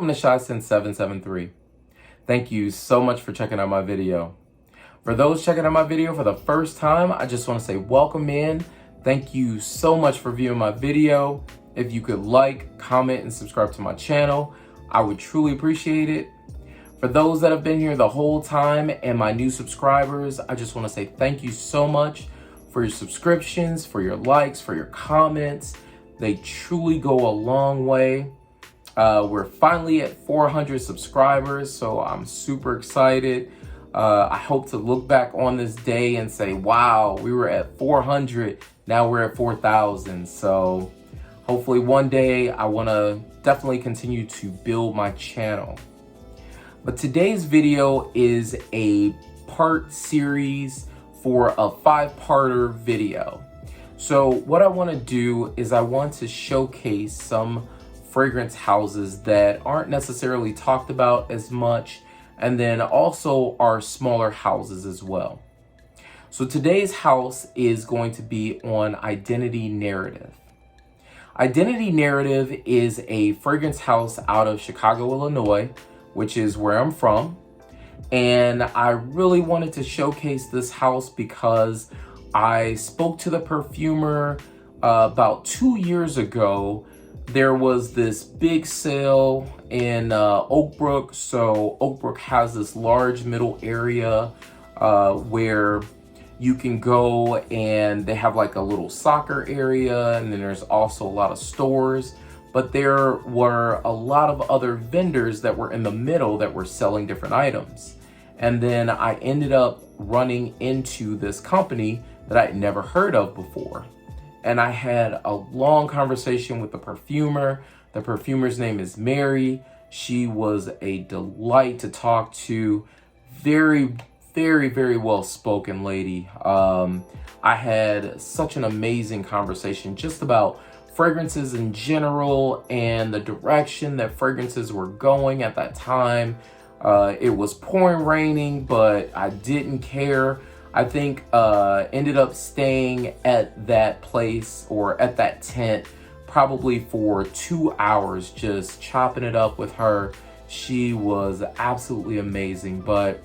Fetishized 773. Thank you so much for checking out my video. For those checking out my video for the first time, I just want to say welcome in. Thank you so much for viewing my video. If you could like, comment, and subscribe to my channel, I would truly appreciate it. For those that have been here the whole time and my new subscribers, I just want to say thank you so much for your subscriptions, for your likes, for your comments. They truly go a long way. We're finally at 400 subscribers, so I'm super excited. I hope to look back on this day and say, wow, we were at 400, now we're at 4,000. So hopefully one day I want to definitely continue to build my channel. But today's video is a part series for a 5-parter video. So what I want to do is I want to showcase some fragrance houses that aren't necessarily talked about as much, and then also our smaller houses as well. So today's house is going to be on Identity Narrative. Identity Narrative is a fragrance house out of Chicago, Illinois, which is where I'm from. And I really wanted to showcase this house because I spoke to the perfumer about 2 years ago. There was this big sale in Oak Brook. So Oak Brook has this large middle area where you can go, and they have like a little soccer area, and then there's also a lot of stores. But there were a lot of other vendors that were in the middle that were selling different items. And then I ended up running into this company that I'd never heard of before. And I had a long conversation with the perfumer. The perfumer's name is Mary. She was a delight to talk to. Very, very, very well-spoken lady. I had such an amazing conversation just about fragrances in general and the direction that fragrances were going at that time. It was pouring raining, but I didn't care. I think ended up staying at that place or at that tent probably for 2 hours, just chopping it up with her. She was absolutely amazing. But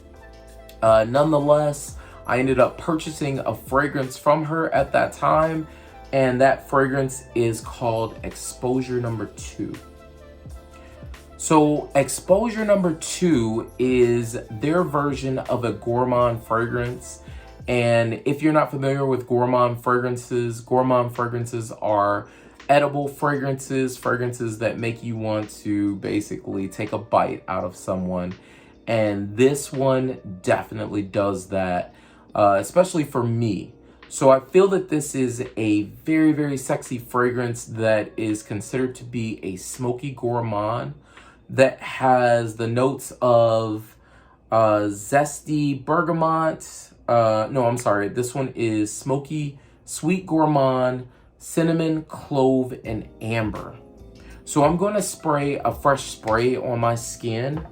nonetheless, I ended up purchasing a fragrance from her at that time. And that fragrance is called Exposure Number 2. So Exposure Number 2 is their version of a gourmand fragrance. And if you're not familiar with gourmand fragrances are edible fragrances, fragrances that make you want to basically take a bite out of someone. And this one definitely does that, especially for me. So I feel that this is a very, very sexy fragrance that is considered to be a smoky gourmand that has the notes of Zesty Bergamont. No, I'm sorry. This one is smoky, sweet gourmand, cinnamon, clove, and amber. So I'm going to spray a fresh spray on my skin.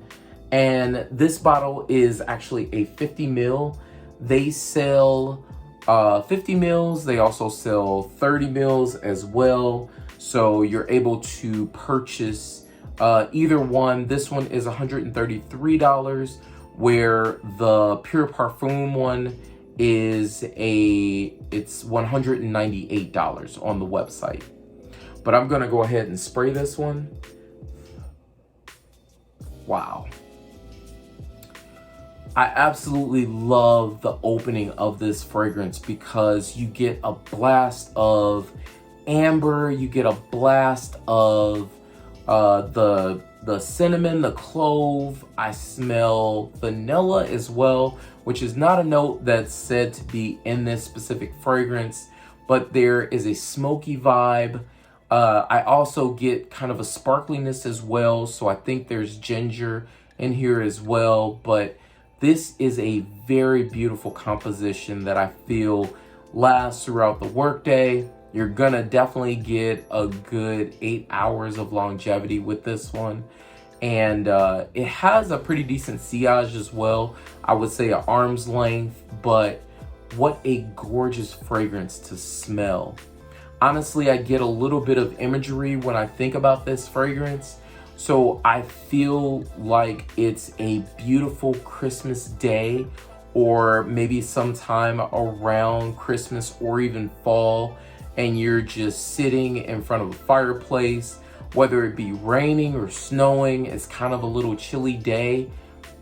And this bottle is actually a 50 ml. They sell 50 mils. They also sell 30 mils as well. So you're able to purchase either one. This one is $133, where the Pure Parfum one is it's $198 on the website. But I'm gonna go ahead and spray this one. Wow. I absolutely love the opening of this fragrance because you get a blast of amber, you get a blast of the cinnamon, the clove. I smell vanilla as well, which is not a note that's said to be in this specific fragrance, but there is a smoky vibe. I also get kind of a sparkliness as well, so I think there's ginger in here as well. But this is a very beautiful composition that I feel lasts throughout the workday. You're gonna definitely get a good 8 hours of longevity with this one. And it has a pretty decent sillage as well. I would say an arm's length, but what a gorgeous fragrance to smell. Honestly, I get a little bit of imagery when I think about this fragrance. So I feel like it's a beautiful Christmas day, or maybe sometime around Christmas or even fall, and you're just sitting in front of a fireplace, whether it be raining or snowing. It's kind of a little chilly day,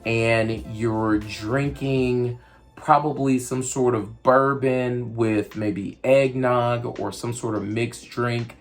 and you're drinking probably some sort of bourbon with maybe eggnog or some sort of mixed drink,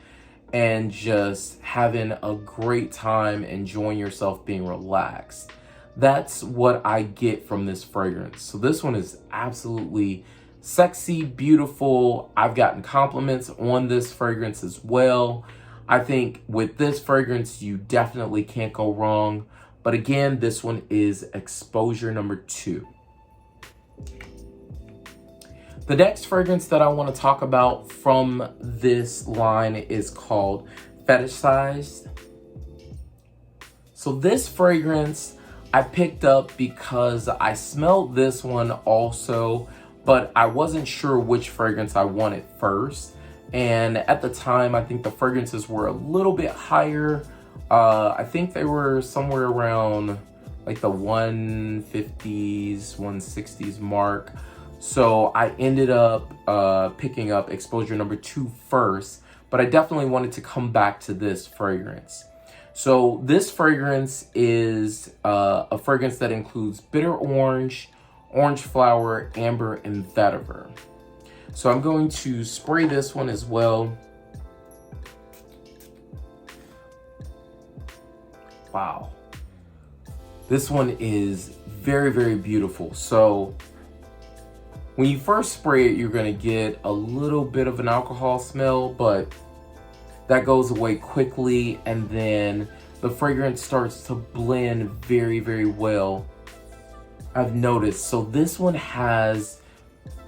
and just having a great time, enjoying yourself, being relaxed. That's what I get from this fragrance. So this one is absolutely sexy, beautiful. I've gotten compliments on this fragrance as well. I think with this fragrance, you definitely can't go wrong. But again, this one is exposure number 2. The next fragrance that I want to talk about from this line is called Fetishized. So this fragrance I picked up because I smelled this one also, but I wasn't sure which fragrance I wanted first. And at the time, I think the fragrances were a little bit higher. I think they were somewhere around like the 150s, 160s mark. So I ended up picking up exposure number 2 first, but I definitely wanted to come back to this fragrance. So this fragrance is a fragrance that includes bitter orange, orange flower, amber, and vetiver. So I'm going to spray this one as well. Wow. This one is very, very beautiful. So when you first spray it, you're gonna get a little bit of an alcohol smell, but that goes away quickly, and then the fragrance starts to blend very, very well, I've noticed. So this one has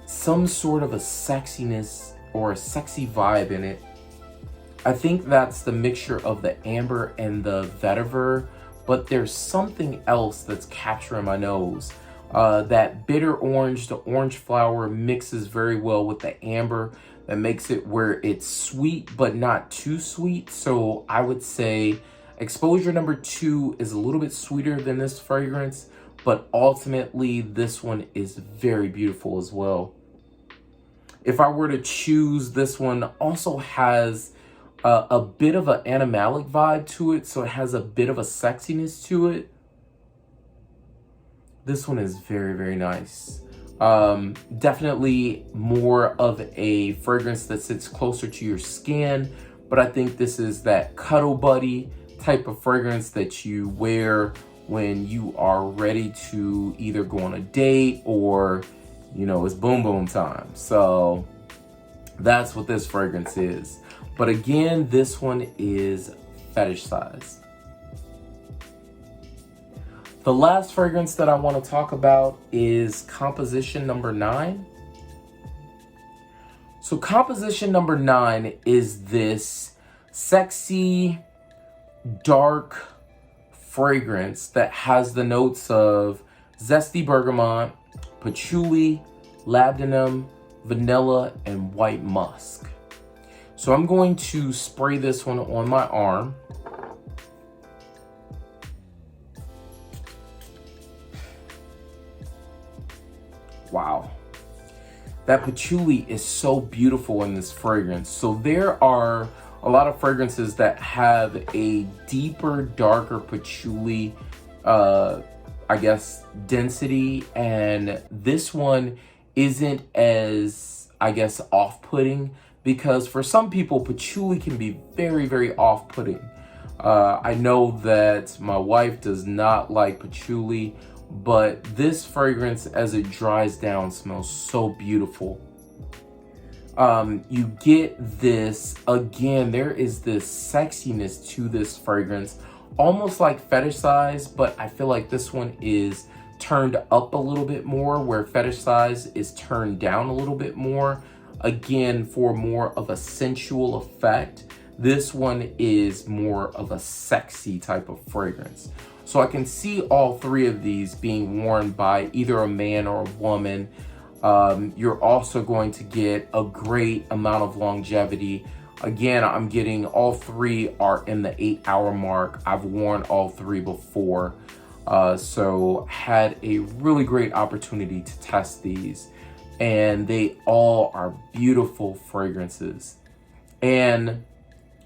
some sort of a sexiness or a sexy vibe in it. I think that's the mixture of the amber and the vetiver, but there's something else that's capturing my nose. That bitter orange, the orange flower mixes very well with the amber. That makes it where it's sweet, but not too sweet. So I would say exposure number 2 is a little bit sweeter than this fragrance, but ultimately this one is very beautiful as well. If I were to choose, this one also has a bit of an animalic vibe to it. So it has a bit of a sexiness to it. This one is very, very nice. Definitely more of a fragrance that sits closer to your skin, but I think this is that cuddle buddy type of fragrance that you wear when you are ready to either go on a date or, you know, it's boom boom time. So that's what this fragrance is. But again, this one is fetish size. The last fragrance that I want to talk about is composition number 9. So composition number 9 is this sexy, dark fragrance that has the notes of Zesty Bergamont, Patchouli, labdanum, vanilla, and white musk. So I'm going to spray this one on my arm. Wow, that patchouli is so beautiful in this fragrance. So there are a lot of fragrances that have a deeper, darker patchouli, I guess, density. And this one isn't as, I guess, off-putting, because for some people, patchouli can be very, very off-putting. I know that my wife does not like patchouli, but this fragrance, as it dries down, smells so beautiful. You get this, again, there is this sexiness to this fragrance, almost like Fetishized, but I feel like this one is turned up a little bit more, where Fetishized is turned down a little bit more. Again, for more of a sensual effect. This one is more of a sexy type of fragrance. So I can see all 3 of these being worn by either a man or a woman. You're also going to get a great amount of longevity Again, I'm getting all 3 are in the 8-hour mark. I've worn all 3 before. So had a really great opportunity to test these, and they all are beautiful fragrances. And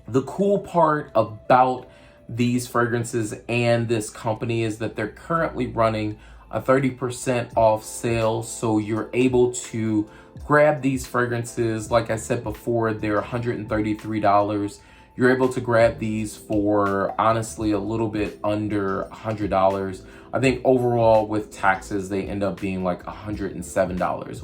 the cool part about these fragrances and this company is that they're currently running a 30% off sale. So you're able to grab these fragrances. Like I said before, they're $133. You're able to grab these for honestly a little bit under $100. I think overall with taxes, they end up being like $107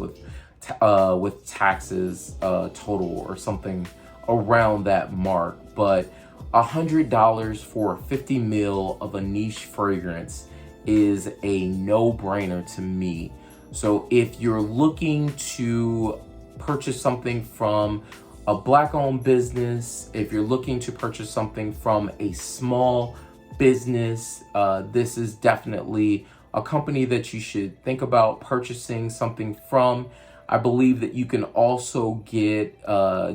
with taxes total or something around that mark. But $100 for 50 ml of a niche fragrance is a no-brainer to me. So if you're looking to purchase something from a Black-owned business, if you're looking to purchase something from a small business, this is definitely a company that you should think about purchasing something from. I believe that you can also get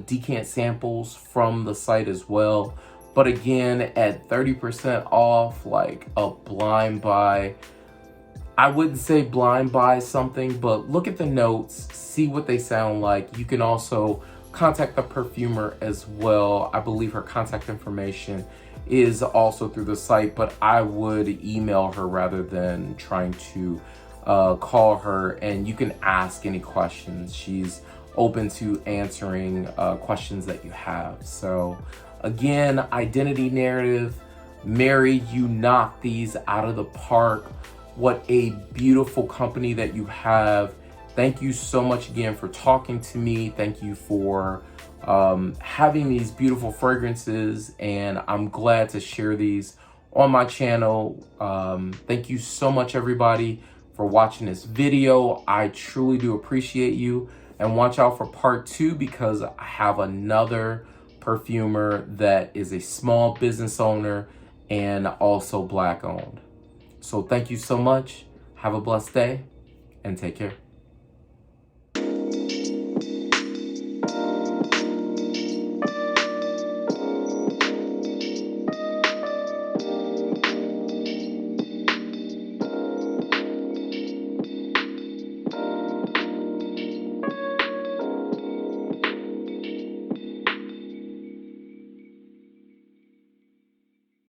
decant samples from the site as well. But again, at 30% off, like a blind buy, I wouldn't say blind buy something, but look at the notes, see what they sound like. You can also contact the perfumer as well. I believe her contact information is also through the site, but I would email her rather than trying to call her, and you can ask any questions. She's open to answering questions that you have. So again, Identity Narrative, Mary, you knocked these out of the park. What a beautiful company that you have. Thank you so much again for talking to me. Thank you for having these beautiful fragrances, and I'm glad to share these on my channel. Thank you so much, everybody, for watching this video. I truly do appreciate you, and watch out for part 2 because I have another perfumer that is a small business owner and also Black owned. So thank you so much. Have a blessed day and take care.